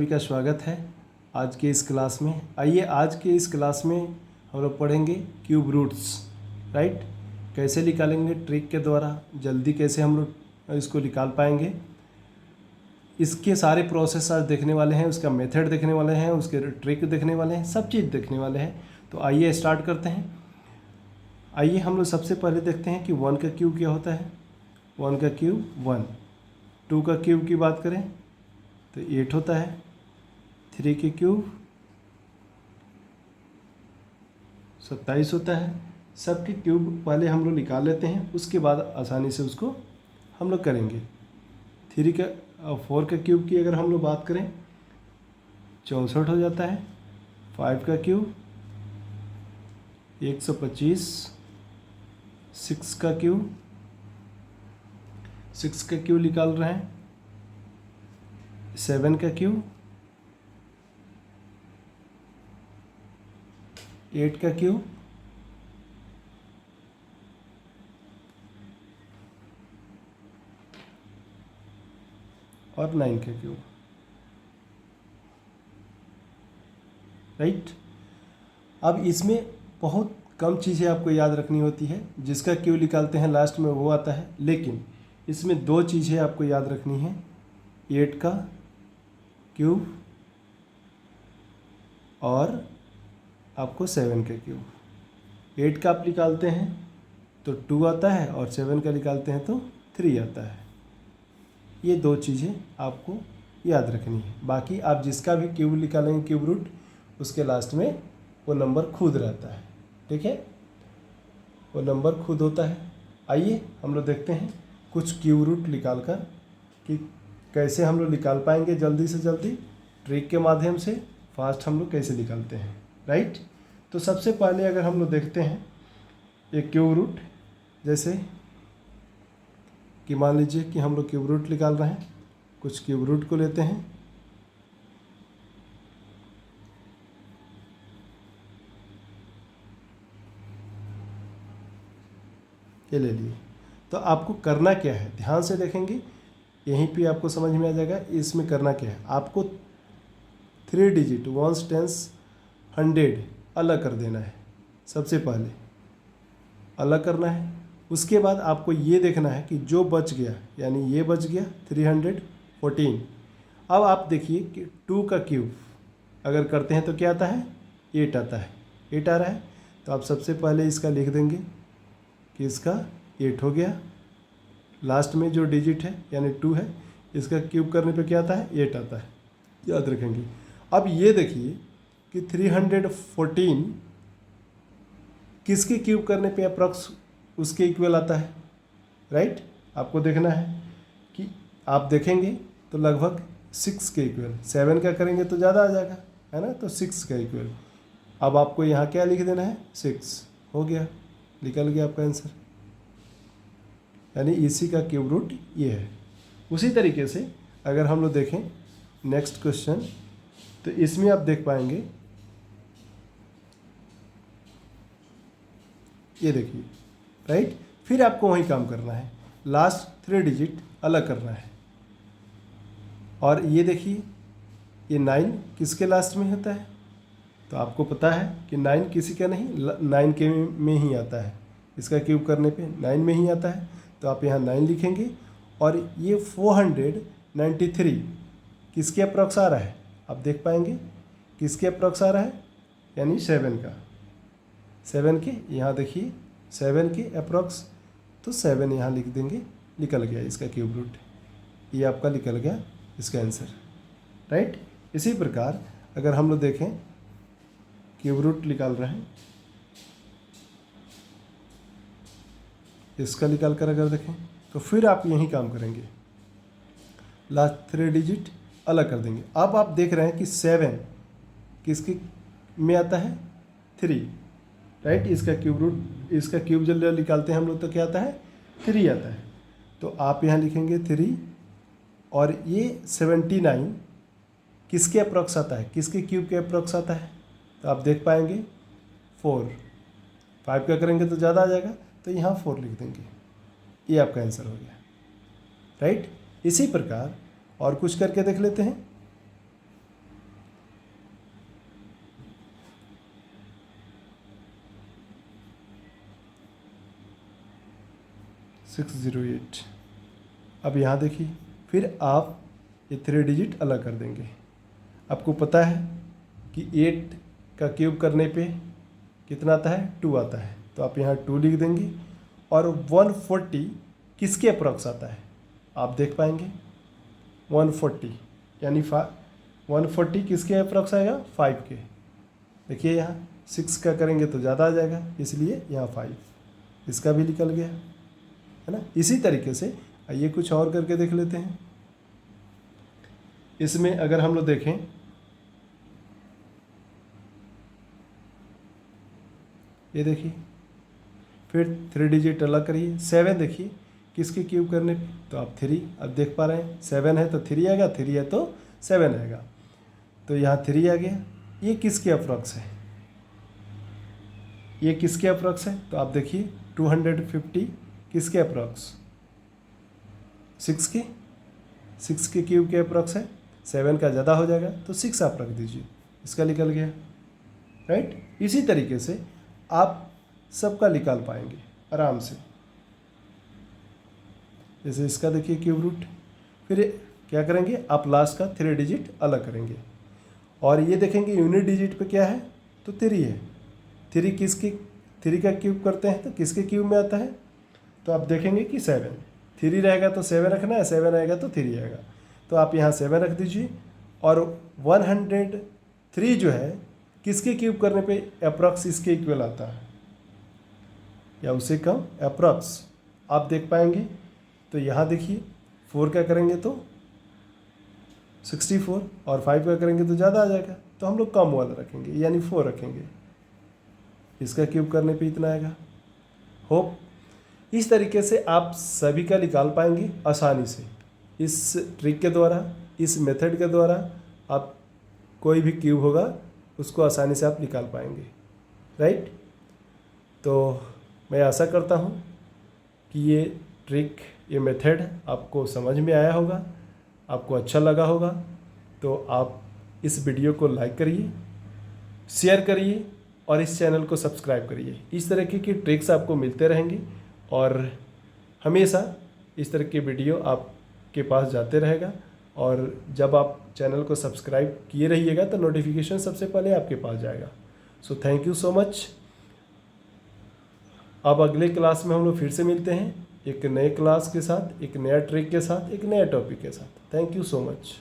सभी का स्वागत है आज के इस क्लास में। आइए आज के इस क्लास में हम लोग पढ़ेंगे क्यूब रूट्स, राइट। कैसे निकालेंगे ट्रिक के द्वारा, जल्दी कैसे हम लोग इसको निकाल पाएंगे, इसके सारे प्रोसेस आज देखने वाले हैं, उसका मेथड देखने वाले हैं, उसके ट्रिक देखने वाले हैं, सब चीज़ देखने वाले हैं। तो आइए स्टार्ट करते हैं। आइए हम लोग सबसे पहले देखते हैं कि 1 का क्यूब क्या होता है। 1 का क्यूब 1, 2 का क्यूब की बात करें तो 8 होता है, 3 के क्यूब 27 होता है। सब के क्यूब पहले हम लोग निकाल लेते हैं, उसके बाद आसानी से उसको हम लोग करेंगे। 4 का क्यूब की अगर हम लोग बात करें 64 हो जाता है। 5 का क्यूब 125, 6 का क्यूब निकाल रहे हैं। 7 का क्यूब, 8 का क्यूब, और 9 का क्यूब, राइट। अब इसमें बहुत कम चीज़ें आपको याद रखनी होती है, जिसका क्यूब निकालते हैं लास्ट में वो आता है, लेकिन इसमें 2 चीज़ें आपको याद रखनी है। 8 का क्यूब और आपको 7 का क्यूब। 8 का आप निकालते हैं तो 2 आता है और 7 का निकालते हैं तो 3 आता है। ये 2 चीज़ें आपको याद रखनी है। बाकी आप जिसका भी क्यूब निकालेंगे क्यूब रूट, उसके लास्ट में वो नंबर खुद रहता है, ठीक है, वो नंबर खुद होता है। आइए हम लोग देखते हैं कुछ क्यूब रूट निकाल कर कि कैसे हम लोग निकाल पाएंगे जल्दी से जल्दी ट्रिक के माध्यम से। फास्ट हम लोग कैसे निकालते हैं, राइट। तो सबसे पहले अगर हम लोग देखते हैं एक क्यूब रूट, जैसे कि मान लीजिए कि हम लोग क्यूब रूट निकाल रहे हैं। कुछ क्यूब रूट को लेते हैं, ये ले लिए। तो आपको करना क्या है, ध्यान से देखेंगे, यहीं पे आपको समझ में आ जाएगा इसमें करना क्या है। आपको 3 डिजिट 1s 10s 100 अलग कर देना है। सबसे पहले अलग करना है। उसके बाद आपको ये देखना है कि जो बच गया, यानी ये बच गया 314। अब आप देखिए कि 2 का क्यूब अगर करते हैं तो क्या आता है, 8 आता है। 8 आ रहा है तो आप सबसे पहले इसका लिख देंगे कि इसका 8 हो गया। लास्ट में जो डिजिट है यानी 2 है, इसका क्यूब करने पे क्या आता है, 8 आता है, याद रखेंगे। अब ये देखिए कि 314 किसके क्यूब करने पे अप्रॉक्स उसके इक्वल आता है, राइट। आपको देखना है कि आप देखेंगे तो लगभग 6 के इक्वल। 7 का करेंगे तो ज़्यादा आ जाएगा, है ना, तो 6 का इक्वल। अब आपको यहाँ क्या लिख देना है, 6 हो गया, निकल गया आपका आंसर। यानी इसी का क्यूब रूट ये है। उसी तरीके से अगर हम लोग देखें नेक्स्ट क्वेश्चन, तो इसमें आप देख पाएंगे, ये देखिए, राइट। फिर आपको वही काम करना है, लास्ट 3 डिजिट अलग करना है। और ये देखिए ये 9 किसके लास्ट में होता है, तो आपको पता है कि 9 किसी का नहीं, 9 के में ही आता है। इसका क्यूब करने पे 9 में ही आता है, तो आप यहाँ 9 लिखेंगे। और ये 493 किसके अप्रॉक्स आ रहा है, आप देख पाएंगे किसके अप्रॉक्स आ रहा है, यानी 7 का। 7 के यहाँ देखिए 7 के अप्रॉक्स, तो 7 यहाँ लिख देंगे, निकल गया इसका क्यूब रूट। ये आपका निकल गया इसका आंसर, राइट। इसी प्रकार अगर हम लोग देखें क्यूब रूट निकाल रहे हैं, इसका निकाल कर अगर देखें तो फिर आप यही काम करेंगे, लास्ट 3 डिजिट अलग कर देंगे। अब आप देख रहे हैं कि 7 किसके में आता है, 3, राइट। इसका क्यूब रूट, इसका क्यूब जब निकालते हैं हम लोग तो क्या आता है, 3 आता है। तो आप यहाँ लिखेंगे 3, और ये 79 किसके अप्रॉक्स आता है, किसके क्यूब के अप्रॉक्स आता है, तो आप देख पाएंगे 4। 5 का करेंगे तो ज़्यादा आ जाएगा, तो यहाँ 4 लिख देंगे, ये आपका आंसर हो गया, राइट। इसी प्रकार और कुछ करके देख लेते हैं। 608। अब यहाँ देखिए, फिर आप ये 3 डिजिट अलग कर देंगे। आपको पता है कि 8 का क्यूब करने पे कितना आता है, 2 आता है, तो आप यहाँ 2 लिख देंगे। और 140 किसके अप्रॉक्स आता है आप देख पाएंगे, 140 यानी 140 किसके अप्रॉक्स आएगा, 5 के। देखिए यहाँ 6 का करेंगे तो ज़्यादा आ जाएगा, इसलिए यहाँ 5, इसका भी निकल गया, है ना। इसी तरीके से आइए कुछ और करके देख लेते हैं। इसमें अगर हम लोग देखें, ये देखिए, फिर 3 डिजिट अलग करिए। 7 देखिए किसके क्यूब करने पे, तो आप 3, अब देख पा रहे हैं 7 है तो 3 आएगा, 3 है तो 7 आएगा, तो यहाँ 3 आ गया। ये किसके अप्रॉक्स है, ये किसके अप्रॉक्स है, तो आप देखिए 250 किसके अप्रॉक्स, 6 के क्यूब के अप्रॉक्स है। 7 का ज़्यादा हो जाएगा तो 6 आप रख दीजिए, इसका निकल गया, राइट। इसी तरीके से आप सबका निकाल पाएंगे आराम से। जैसे इसका देखिए क्यूब रूट, फिर क्या करेंगे, आप लास्ट का 3 डिजिट अलग करेंगे और ये देखेंगे यूनिट डिजिट पे क्या है, तो 3 है। 3 का क्यूब करते हैं तो किसके क्यूब में आता है, तो आप देखेंगे कि 7, 3 रहेगा तो 7 रखना है, 7 आएगा तो 3 आएगा, तो आप यहाँ 7 रख दीजिए। और 103 जो है किसके क्यूब करने पे अप्रॉक्स इसके इक्वल आता है या उससे कम अप्रॉक्स आप देख पाएंगे। तो यहाँ देखिए 4 का करेंगे तो 64 और 5 का करेंगे तो ज़्यादा आ जाएगा, तो हम लोग कम वाला रखेंगे यानी 4 रखेंगे, इसका क्यूब करने पे इतना आएगा। होप इस तरीके से आप सभी का निकाल पाएंगे आसानी से। इस ट्रिक के द्वारा, इस मेथड के द्वारा आप कोई भी क्यूब होगा उसको आसानी से आप निकाल पाएंगे, राइट। तो मैं आशा करता हूँ कि ये ट्रिक, ये मेथड आपको समझ में आया होगा, आपको अच्छा लगा होगा। तो आप इस वीडियो को लाइक करिए, शेयर करिए और इस चैनल को सब्सक्राइब करिए। इस तरह की ट्रिक्स आपको मिलते रहेंगी और हमेशा इस तरह की वीडियो आपके पास जाते रहेगा। और जब आप चैनल को सब्सक्राइब किए रहिएगा तो नोटिफिकेशन सबसे पहले आपके पास जाएगा। So thank you so much. अब अगले क्लास में हम लोग फिर से मिलते हैं एक नए क्लास के साथ, एक नया ट्रिक के साथ, एक नया टॉपिक के साथ। Thank you so much.